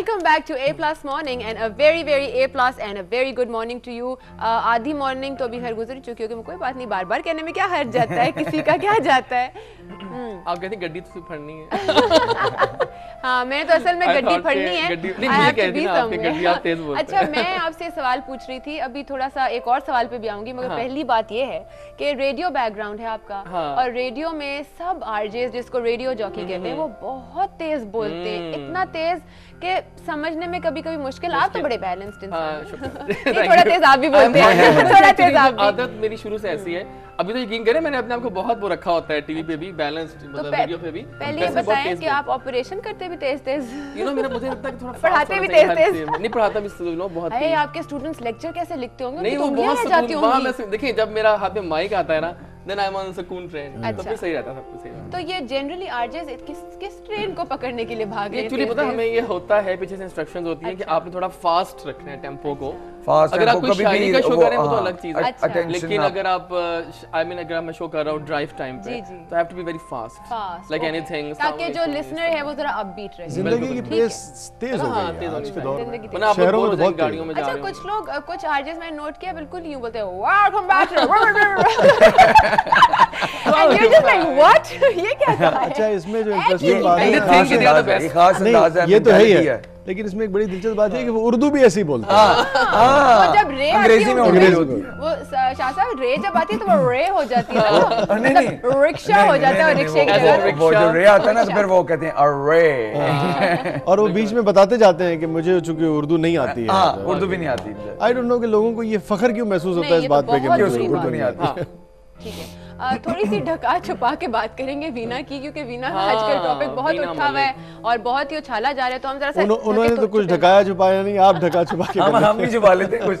Welcome back to A Plus Morning and a very A Plus and a very good morning to you. आधी morning तो अभी खैर गुजर चुकी होगी, कोई बात नहीं, बार बार कहने में क्या हर्ज जाता है, किसी का क्या जाता है. आप कहते हैं गड्डी तो फड़नी है. हाँ, मैंने तो असल में गड्डी फड़नी है. अच्छा, मैं आपसे सवाल पूछ रही थी, अभी थोड़ा सा एक और सवाल पे भी आऊंगी, मगर पहली बात ये है कि रेडियो बैकग्राउंड है आपका, और रेडियो में सब आरजेस जिसको रेडियो जॉकी कहते हैं वो बहुत तेज बोलते हैं, इतना तेज कि समझने में कभी कभी मुश्किल. आप तो बड़े बैलेंस्ड इंसान, थोड़ा तेज आप भी बोलते हैं, थोड़ा तेज आप भी. आदत मेरी शुरू से ऐसी है. अभी तो यकीन करें मैंने अपने आप को बहुत वो रखा होता है, टीवी पे भी बैलेंस्ड, मतलब रेडियो पे भी. पहले ये बताएं कि आप ऑपरेशन करते भी तेज, मेरा मुझे लगता है कि थोड़ा पढ़ाते भी तेज. नहीं पढ़ाता भी बहुत. अरे आपके स्टूडेंट्स लेक्चर कैसे लिखते होंगे? नहीं, वो बहुत जाती होंगी. देखिए, जब मेरा हाथ में माइक आता है ना, then I'm on सुकून ट्रेन. तो फिर सही रहता है, सब कुछ सही रहता है. तो ये जनरली आरजेस किस ट्रेन को पकड़ने के लिए भाग रहे हैं? एक्चुअली पता है हमें ये होता है, पीछे से इंस्ट्रक्शंस होती हैं कि आपने थोड़ा फास्ट रखना है टेम्पो को. अगर आप कोई शायरी का शो कर रहे हैं वो तो अलग चीज है, लेकिन अगर आप अगर मैं शो कर रहा हूँ ड्राइव टाइम पे, तो have to be very fast, like anything, ताकि जो लिसनर है वो जरा अपबीट रहे. जिंदगी की पेस तेज हो गई है आज के दौर में, शहरों में बहुत गाड़ियों में जा रहे हैं. अच्छा, कुछ लोग, कुछ आरजेस मैंने नोट किया बिल्कुल यूं बोलते हैं, welcome back. And you're just like, what? ये क्या कहा है? अच्छा, इसमें जो इंटरेस्टिंग बात है, खास अंदाज है, ये तो है ही है, लेकिन इसमें एक बड़ी दिलचस्प बात है कि वो उर्दू भी ऐसे ही बोलते हैं. जब रे अंग्रेजी में वो शाह साहब रे जब आती है तो वो रे हो जाती है ना, मतलब रिक्शा हो जाता है, रिक्शे की जगह वो जो रे आता है ना, तो फिर वो कहते हैं अरे, और वो बीच में बताते जाते हैं कि मुझे चूंकि उर्दू नहीं आती है, उर्दू भी नहीं आती. आई डोंट नो कि लोगों को ये फख्र क्यों महसूस होता है इस बात पे कि मुझे उर्दू नहीं आती. ठीक है, थोड़ी सी ढका छुपा के बात करेंगे वीना की, क्योंकि वीना आजकल टॉपिक बहुत उठा हुआ है और बहुत ही उछाला जा रहा है, तो हम जरा सा उन्होंने तो कुछ ढकाया छुपाया नहीं, आप ढका छुपा के हम भी छुपा लेते हैं कुछ.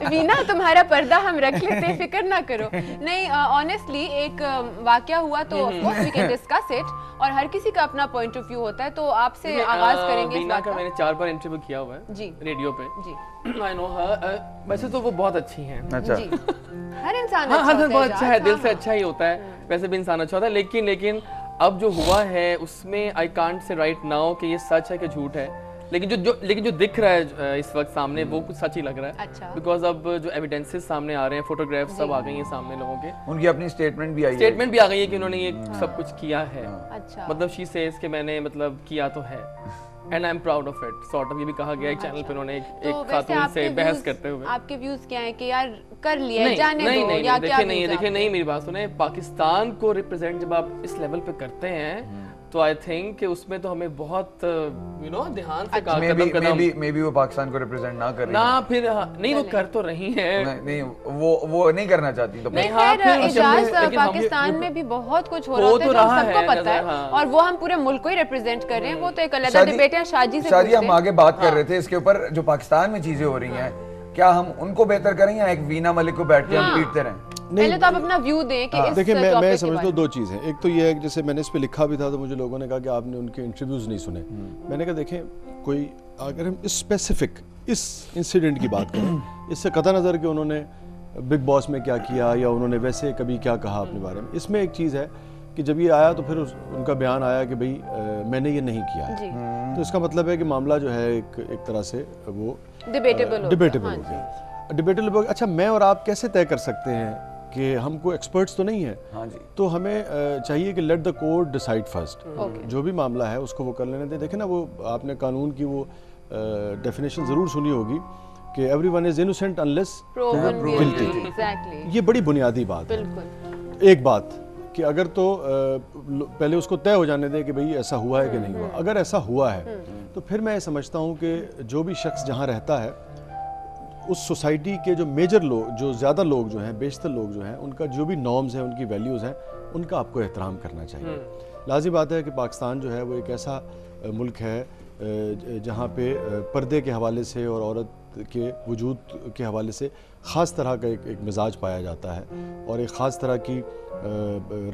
वीना, तुम्हारा पर्दा हम रख लेते हैं, फिक्र ना करो. नहीं, ऑनेस्टली एक वाकया हुआ तो of course we can discuss it, और हर किसी का अपना पॉइंट ऑफ व्यू होता है, तो आपसे आगाज करेंगे. वीना का मैंने 4 बार इंटरव्यू किया हुआ है जी रेडियो पे जी. आई नो हर, वैसे तो वो बहुत अच्छी हैं. अच्छा जी, हर इंसान बहुत अच्छा है, दिल से अच्छा ही होता है, वैसे भी इंसान अच्छा होता है, लेकिन अब जो हुआ है उसमें I can't say right now कि ये सच है कि झूठ है, लेकिन जो दिख रहा है इस वक्त सामने वो कुछ सच ही लग रहा है. अच्छा. बिकॉज अब जो एविडेंसेस सामने आ रहे हैं, फोटोग्राफ्स सब आ गई हैं सामने लोगों के, उनकी अपनी स्टेटमेंट भी आ गई है कि उन्होंने ये सब कुछ किया है. अच्छा. मतलब शी सेज कि मैंने मतलब किया तो है, and I am proud of it, sort of. ये भी कहा गया एक चैनल पे उन्होंने एक खातून से बहस करते हुए. आपके व्यूज क्या हैं कि यार कर लिया, जाने दो, या क्या? देखिए नहीं, मेरी बात सुने. पाकिस्तान को रिप्रेजेंट जब आप इस लेवल पे करते हैं तो आई थिंक कि उसमें तो हमें बहुत ध्यान से मे बी वो पाकिस्तान को रिप्रेजेंट ना कर ना, फिर नहीं वो कर तो रही है, नहीं वो नहीं करना चाहती. तो पाकिस्तान में भी बहुत कुछ हो रहा है, सबको पता है, और वो हम पूरे मुल्क को ही रिप्रेजेंट कर रहे हैं. वो तो एक अलग डिबेट है. शादी हम आगे बात कर रहे थे इसके ऊपर, जो पाकिस्तान में चीजें हो रही हैं, क्या हम उनको बेहतर करें या एक वीना मलिक को बैठ के हम पीटते रहें? पहले तो आप अपना व्यू दें कि देखिए, मैं समझता हूँ 2 चीज़ हैं. एक तो ये है कि जैसे मैंने इस पे लिखा भी था तो मुझे लोगों ने कहा कि आपने उनके इंटरव्यूज़ नहीं सुने. मैंने कहा देखें, कोई अगर हम स्पेसिफिक इस इंसिडेंट की बात करें, इससे कतई नज़र कि उन्होंने बिग बॉस में क्या किया या उन्होंने वैसे कभी क्या कहा अपने बारे में, इसमें एक चीज़ है कि जब ये आया तो फिर उनका बयान आया कि भाई मैंने ये नहीं किया है, तो इसका मतलब है कि मामला जो है एक तरह से वो डिबेटेबल हो गया. डिबेटेबल. अच्छा, मैं और आप कैसे तय कर सकते हैं कि हम कोई एक्सपर्ट्स तो नहीं है. हाँ जी. तो हमें चाहिए कि let the court decide first. जो भी मामला है उसको वो कर लेने दें. देखें ना, वो आपने कानून की वो डेफिनेशन ज़रूर सुनी होगी कि everyone is innocent unless proven guilty. ये बड़ी बुनियादी बात है. एक बात कि अगर तो पहले उसको तय हो जाने दें कि भाई ऐसा हुआ है कि नहीं हुआ. अगर ऐसा हुआ है तो फिर मैं समझता हूँ कि जो भी शख्स जहाँ रहता है उस सोसाइटी के जो मेजर लोग, जो ज़्यादा लोग जो हैं, बेशतर लोग जो हैं, उनका जो भी नॉर्म्स हैं, उनकी वैल्यूज़ हैं, उनका आपको एहतराम करना चाहिए. लाज़िम बात है कि पाकिस्तान जो है वो एक ऐसा मुल्क है जहाँ पे पर्दे के हवाले से और औरत के वजूद के हवाले से ख़ास तरह का एक मिजाज पाया जाता है, और एक ख़ास तरह की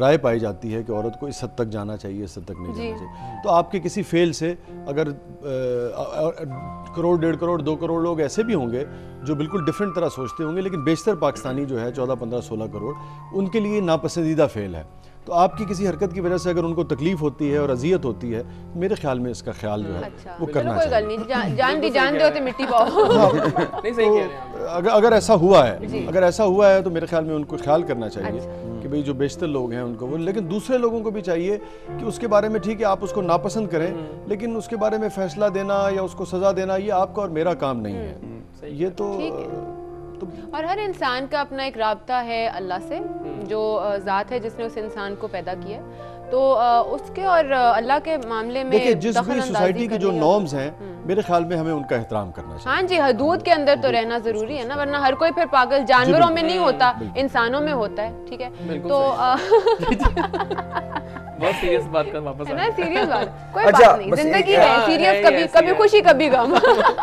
राय पाई जाती है कि औरत को इस हद तक जाना चाहिए, इस हद तक नहीं जाना चाहिए. तो आपके किसी फेल से अगर करोड़, 1.5 करोड़, 2 करोड़ लोग ऐसे भी होंगे जो बिल्कुल डिफरेंट तरह सोचते होंगे, लेकिन बेशतर पाकिस्तानी जो है 14, 15, 16 करोड़, उनके लिए नापसंदीदा फेल है. تو آپ کی کسی حرکت کی وجہ سے اگر ان کو تکلیف ہوتی ہے اور اذیت ہوتی ہے، میرے خیال میں اس کا خیال جو ہے وہ کرنا چاہیے. کوئی غلط نہیں، جان دے ہوتے مٹی پاؤ. نہیں صحیح کہہ رہے ہیں. اگر ایسا ہوا ہے تو میرے خیال میں ان کو خیال کرنا چاہیے کہ بھئی جو بیشتر لوگ ہیں ان کو وہ، لیکن دوسرے لوگوں کو بھی چاہیے کہ اس کے بارے میں ٹھیک ہے آپ اس کو ناپسند کریں، لیکن اس کے بارے میں فیصلہ دینا یا اس کو سزا دینا یہ آپ کا اور میرا کام نہیں ہے. یہ تو اور ہر انسان کا اپنا ایک رابطہ ہے اللہ سے، جو ذات ہے جس نے اس انسان کو پیدا کیا، تو اس کے اور اللہ کے معاملے میں دیکھیں جس بھی سوسائٹی کی جو نارمز ہیں میرے خیال میں ہمیں ان کا احترام کرنا چاہیے. ہاں جی، حدود کے اندر تو رہنا ضروری ہے نا، ورنہ ہر کوئی پھر پاگل جانوروں میں نہیں ہوتا، انسانوں میں ہوتا ہے. ٹھیک ہے، تو بہت سیریس بات کر واپس ہے نا، سیریس بات کوئی بات نہیں، زندگی ہے سیریس، کبھی خوشی کبھی غم.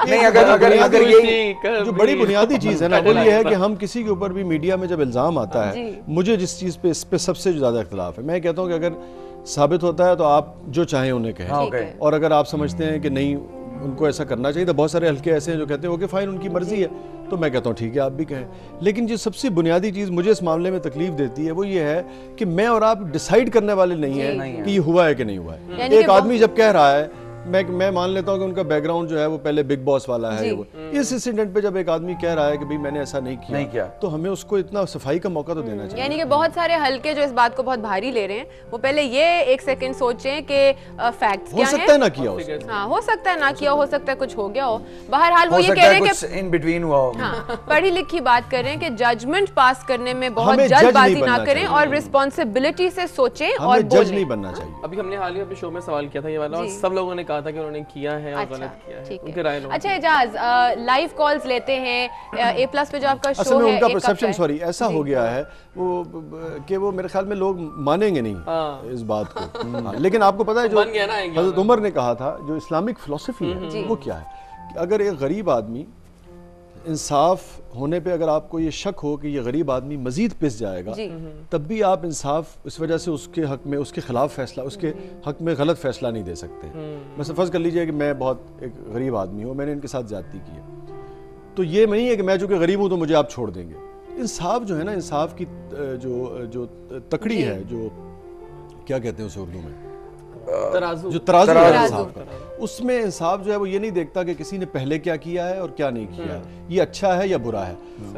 نہیں اگر یہ جو بڑی بنیادی چیز ہے نا وہ یہ ہے کہ ہم کسی کے اوپر بھی میڈیا میں جب الزام آتا ہے، مجھے جس چیز پہ اس پہ سب سے زیادہ اختلاف ہے، میں کہتا ہوں کہ اگر ثابت ہوتا ہے تو آپ جو چاہیں انہیں کہیں، اور اگر آپ سمجھتے ہیں کہ نہیں ان کو ایسا کرنا چاہیے، تو بہت سارے حلقے ایسے ہیں جو کہتے ہیں اوکے فائن ان کی مرضی ہے، تو میں کہتا ہوں ٹھیک ہے آپ بھی کہیں. لیکن جو سب سے بنیادی چیز مجھے اس معاملے میں تکلیف دیتی ہے وہ یہ ہے کہ میں اور آپ ڈیسائیڈ کرنے والے نہیں ہیں کہ یہ ہوا ہے کہ نہیں ہوا ہے. ایک آدمی جب کہہ رہا ہے، میں مان لیتا ہوں کہ ان کا بیک گراؤنڈ جو ہے وہ پہلے بگ باس والا ہے، اس انسیڈنٹ پہ جب ایک آدمی کہہ رہا ہے کہ میں نے ایسا نہیں کیا تو ہمیں اس کو اتنا صفائی کا موقع تو دینا چاہیے. یعنی کہ بہت سارے حلقے جو اس بات کو بہت بھاری لے رہے ہیں وہ پہلے یہ ایک سیکنڈ سوچیں کہ فیکٹس کیا ہیں. ہو سکتا ہے نہ کیا ہو، ہاں ہو سکتا ہے نہ کیا ہو سکتا ہے کچھ ہو گیا ہو. بہرحال وہ یہ کہہ رہے ہیں کہ ان بٹوین ہوا ہو. ہاں پڑھی لکھی بات کر رہے ہیں کہ ججمنٹ پاس کرنے میں بہت جلد بازی نہ کریں اور رسپانسبلٹی سے سوچیں اور بولیں. جج نہیں بننا چاہیے. ابھی ہم نے حال ہی اپنے شو میں سوال کیا تھا یہ والا، اور سب لوگوں نے کہا تھا کہ انہوں نے کیا ہے اور غلط کیا ہے، ان کے رائے لوگ. اچھا اعجاز، لائیو کالز لیتے ہیں اے پلس پہ جو آپ کا اصل شو میں ہے، ان کا پرسپشن سوری ایسا ہو گیا ہے وہ کہ وہ میرے خیال میں لوگ مانیں گے نہیں اس بات کو. لیکن آپ کو پتا ہے جو حضرت عمر نے کہا تھا، جو اسلامک فلسفی ہے وہ کیا ہے کہ اگر ایک غریب آدمی انصاف ہونے پہ اگر آپ کو یہ شک ہو کہ یہ غریب آدمی مزید پس جائے گا تب بھی آپ انصاف اس وجہ سے اس کے حق میں اس کے خلاف فیصلہ، اس کے حق میں غلط فیصلہ نہیں دے سکتے. مثلا فرض کر لیجئے کہ میں بہت ایک غریب آدمی ہوں، میں نے ان کے ساتھ زیادتی کی ہے، تو یہ نہیں ہے کہ میں چونکہ غریب ہوں تو مجھے آپ چھوڑ دیں گے. انصاف جو ہے نا، انصاف کی جو تکڑی ہے، جو کیا کہتے ہیں اسے اردو میں، جو ترازو ہے انصاف کا، اس میں انصاف جو ہے وہ یہ نہیں دیکھتا کہ کسی نے پہلے کیا کیا ہے اور کیا نہیں کیا ہے، یہ اچھا ہے یا برا ہے.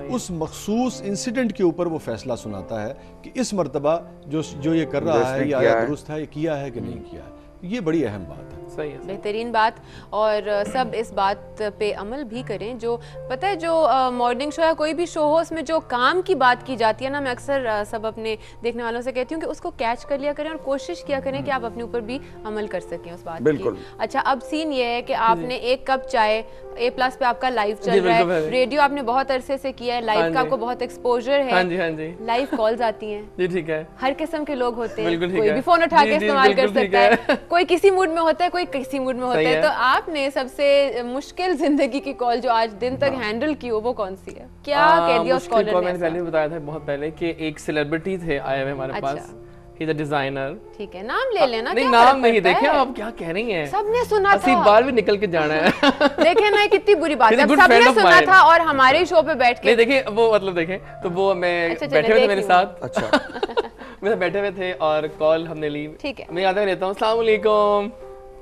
اس مخصوص انسیڈنٹ کے اوپر وہ فیصلہ سناتا ہے کہ اس مرتبہ جو یہ کر رہا ہے یہ درست ہے، یہ کیا ہے کہ نہیں کیا ہے. یہ بڑی اہم بات ہے. بہترین بات، اور سب اس بات پہ عمل بھی کریں. جو پتہ ہے جو مارننگ شو یا کوئی بھی شو ہو اس میں جو کام کی بات کی جاتی ہے نا، میں اکثر سب اپنے دیکھنے والوں سے کہتی ہوں کہ اس کو کیچ کر لیا کریں اور کوشش کیا کریں کہ آپ اپنے اوپر بھی عمل کر سکیں اس بات کی. اچھا اب سین یہ ہے کہ آپ نے ایک کپ چائے، اے پلس پہ آپ کا لائیو چل رہا ہے، ریڈیو آپ نے بہت عرصے سے کیا ہے، لائیو کا آپ کو بہت ایکسپوجر ہے، لائیو کالز آتی ہیں، ٹھیک ہے، ہر قسم کے لوگ ہوتے ہیں، کوئی بھی فون اٹھا کے استعمال کر سکتا ہے، کوئی کسی موڈ میں ہوتا ہے کوئی کسی موڈ میں ہوتا ہے. تو آپ نے سب سے مشکل زندگی کی کال جو آج دن تک ہینڈل کی ہو وہ کون سی ہے؟ کیا کہہ دیا اس کالر نے؟ میں نے پہلے بتایا تھا بہت پہلے کہ ایک سیلیبریٹی تھے آئے ہوئے ہمارے پاس، ہی از اے ڈیزائنر. ٹھیک ہے، نام لے لینا. نہیں نام نہیں، دیکھیں آپ کیا کہہ رہی ہیں، سب نے سنا تھا، 80 بار بھی نکل کے جانا ہے. دیکھیں نا کتنی بری بات ہے، سب نے سنا تھا اور ہمارے شو پہ بیٹھ کے نہیں دیکھیں وہ مطلب دیکھیں تو وہ میں بیٹھے ہوئے تھے میرے ساتھ، اچھا میں بیٹھے ہوئے تھے اور کال ہم نے لی. ٹھیک ہے، میں یاد ہے لیتا ہوں السلام علیکم،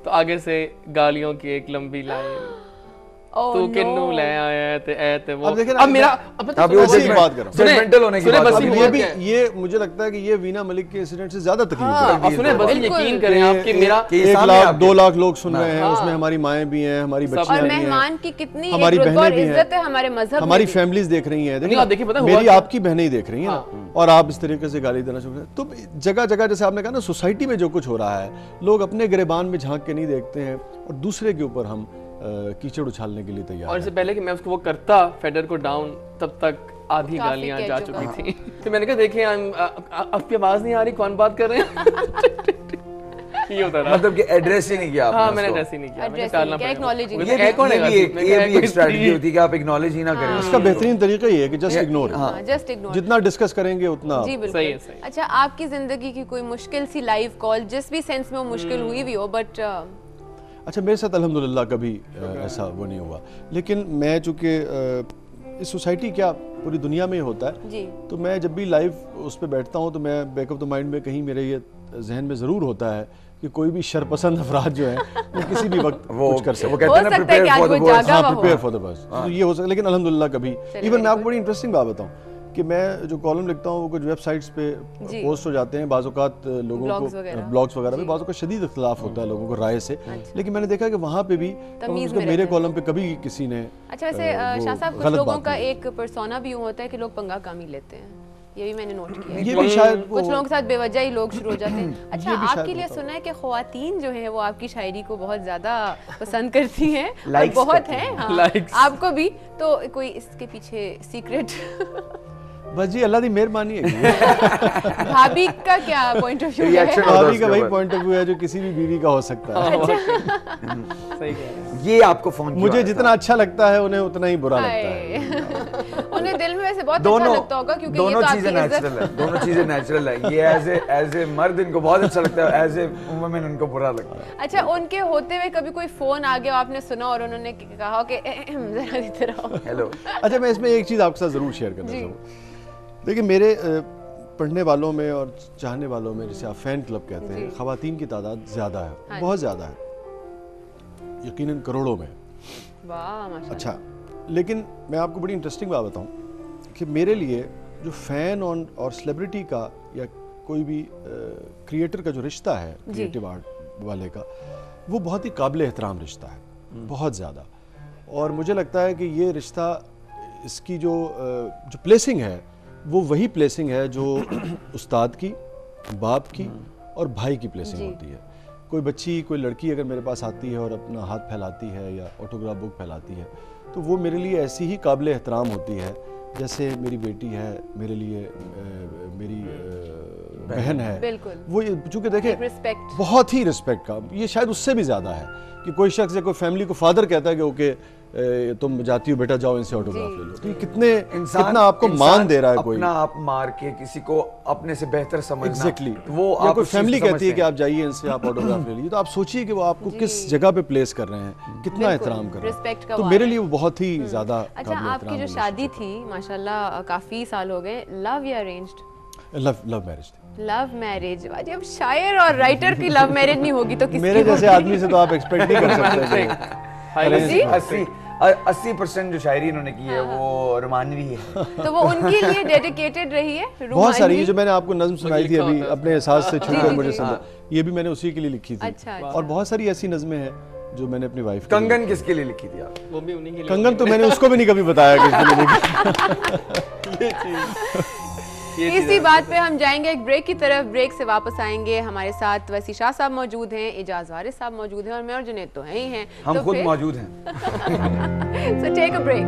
تو آگے سے گالیوں کی ایک لمبی لائن، تو کنو لے آیا تھے اے تے وہ. اب میرا اب یہ بات کر رہا ہوں سینٹیمنٹل ہونے کی بات. یہ مجھے لگتا ہے کہ یہ وینا ملک کے انسیڈنٹ سے زیادہ تکلیف ہے. سنیں بس یقین کریں آپ کہ میرا 1 لاکھ 2 لاکھ لوگ سن رہے ہیں، اس میں ہماری مائیں بھی ہیں، ہماری بچیاں بھی ہیں، اور مہمان کی کتنی ہماری بہنیں بھی ہیں، ہمارے مذہب ہماری فیملیز دیکھ رہی ہیں. میری آپ کی بہنیں ہی دیکھ رہی ہیں اور آپ اس طریقے سے گالی دینا شروع کریں. تو جگہ جگہ جیسے آپ نے کہا نا سوسائٹی میں جو کچھ ہو رہا ہے، لوگ اپنے گریبان میں جھانک کے نہیں دیکھتے ہیں اور دوسرے کے اوپر ہم کیچڑ اچھالنے کے لیے تیار. اور اس سے پہلے کہ میں اس کو وہ کرتا فیڈر کو ڈاؤن، تب تک آدھی گالیاں جا چکی تھیں. تو میں نے کہا دیکھیں آپ کی آواز نہیں آ رہی، کون بات کر رہے ہیں؟ یہ ہوتا رہا، مطلب کہ ایڈریس ہی نہیں کیا آپ نے. ہاں میں نے ایڈریس ہی نہیں کیا، میں ٹالنا پڑا. یہ بھی ایک اسٹریٹجی ہوتی ہے کہ آپ اکنالج ہی نہ کریں. اس کا بہترین طریقہ یہ ہے کہ جسٹ اگنور، جتنا ڈسکس کریں گے اتنا صحیح ہے. اچھا آپ کی زندگی کی کوئی مشکل سی لائیو کال جس بھی سینس میں وہ مشکل ہوئی بھی ہو، بٹ اچھا میرے ساتھ الحمدللہ کبھی ایسا وہ نہیں ہوا، لیکن میں چونکہ इस सोसाइटी क्या पूरी दुनिया में ही होता है जी। तो मैं जब भी लाइव उस पर बैठता हूँ तो मैं बैक ऑफ द माइंड में कहीं मेरे ये जहन में ज़रूर होता है कि कोई भी शरपसंद अफराद जो है वो किसी भी वक्त कुछ कर सकते हैं। वो कहते हैं ना प्रिपेयर फॉर द वर्स्ट। हाँ, प्रिपेयर फॉर द वर्स्ट, तो ये हो सकता है। लेकिन अल्हम्दुलिल्लाह कभी इवन मैं आपको बड़ी इंटरेस्टिंग बात बताऊँ कि मैं जो कॉलम लिखता हूँ वो कुछ वेबसाइट्स पे पोस्ट हो जाते हैं, बाज़ औक़ात लोगों को ब्लॉग्स वगैरह में बाज़ औक़ात शदीद इख्तिलाफ होता है लोगों को राय से, लेकिन मैंने देखा कि वहाँ पे भी मेरे कॉलम पे कभी किसी ने अच्छा वैसे शाह साहब कुछ लोगों का एक पर्सोना भी यूँ होता है कि लोग पंगा कम ही लेते हैं, ये भी मैंने नोट किया है। ये भी शायद कुछ लोगों के साथ बेवजह ही लोग शुरू हो जाते हैं। अच्छा आपके लिए सुना है कि ख्वातीन जो हैं वो आपकी शायरी को बहुत ज्यादा पसंद करती हैं और बहुत हैं, हाँ, आपको भी, तो कोई इसके पीछे सीक्रेट? बस जी अल्लाह दी मेहरबानी है। भाभी का क्या पॉइंट ऑफ व्यू है? भाभी का वही पॉइंट ऑफ व्यू है जो किसी भी बीवी का हो सकता है। सही कह रहे हैं। ये आपको फोन मुझे जितना अच्छा लगता है उन्हें उतना ही बुरा लगता है। उन्हें दिल में वैसे बहुत अच्छा लगता होगा क्योंकि ये तो चीजें नेचुरल है, दोनों चीजें नेचुरल है। ये एज ए मर्द इनको बहुत अच्छा लगता है, एज ए वुमेन उनको बुरा लगता है। अच्छा उनके होते हुए कभी कोई फोन आ गया आपने सुना और उन्होंने कहा कि जरा इधर आओ? हेलो। अच्छा मैं इसमें एक चीज आपके साथ जरूर शेयर करना चाहूँगा। देखिए मेरे पढ़ने वालों में और चाहने वालों में, जिसे आप फैन क्लब कहते हैं, ख़वातीन की तादाद ज़्यादा है, बहुत ज़्यादा है, यकीनन करोड़ों में। वाह माशाल्लाह। अच्छा लेकिन मैं आपको बड़ी इंटरेस्टिंग बात बताऊं कि मेरे लिए जो फ़ैन और सेलिब्रिटी का या कोई भी क्रिएटर का जो रिश्ता है क्रिएटिव आर्ट वाले का, वो बहुत ही काबिल एहतराम रिश्ता है, बहुत ज़्यादा। और मुझे लगता है कि ये रिश्ता, इसकी जो प्लेसिंग है वो वही प्लेसिंग है जो उस्ताद की, बाप की और भाई की प्लेसिंग होती है। कोई बच्ची, कोई लड़की अगर मेरे पास आती है और अपना हाथ फैलाती है या ऑटोग्राफ बुक फैलाती है तो वो मेरे लिए ऐसी ही काबिल एहतराम होती है जैसे मेरी बेटी है, मेरे लिए मेरी बहन है। वो चूँकि देखें बहुत ही रिस्पेक्ट का, ये शायद उससे भी ज़्यादा है कि कोई शख्स या कोई फैमिली को फादर कहता है कि ओके तुम जाती हो बेटा, जाओ इनसे ऑटोग्राफ ले लो। तो ये कितना आपको मान दे रहा है कोई, अपना आप मार के किसी को अपने से बेहतर समझना। एग्जैक्टली। वो या कोई फैमिली कहती है कि आप जाइए इनसे, आप ऑटोग्राफ ले लीजिए, तो आप सोचिए कि वो आपको किस जगह पे प्लेस कर रहे हैं, कितना एहतराम कर रहे हैं। तो मेरे लिए वो बहुत ही ज्यादा। अच्छा आपकी जो शादी थी माशाल्लाह काफी साल हो गए, लव या अरेंज्ड? लव मैरिज थी। लव मैरिज, जब शायर और राइटर की लव मैरिज नहीं होगी तो किसकी? मेरे जैसे आदमी से तो आप एक्सपेक्ट नहीं कर सकते। 80% जो शायरी इन्होंने की है वो रोमानवी है। तो वो उनके लिए डेडिकेटेड रही है? बहुत सारी, ये जो मैंने आपको नज़्म सुनाई थी अभी, अपने एहसास से छूकर मुझे समझा, ये भी मैंने उसी के लिए लिखी थी। अच्छा। और बहुत सारी ऐसी नज़में हैं जो मैंने अपनी वाइफ। कंगन किसके लिए लिखी थी आप? वो भी उन्हीं के लिए। कंगन तो मैंने उसको भी नहीं कभी बताया किसके लिए लिखी। इसी बात पे हम जाएंगे एक ब्रेक की तरफ। ब्रेक से वापस आएंगे, हमारे साथ वसी शाह साहब मौजूद हैं, एजाज वारिस साहब मौजूद हैं और मैं और जुनैद तो हैं ही हैं। हम खुद मौजूद हैं। So take a break.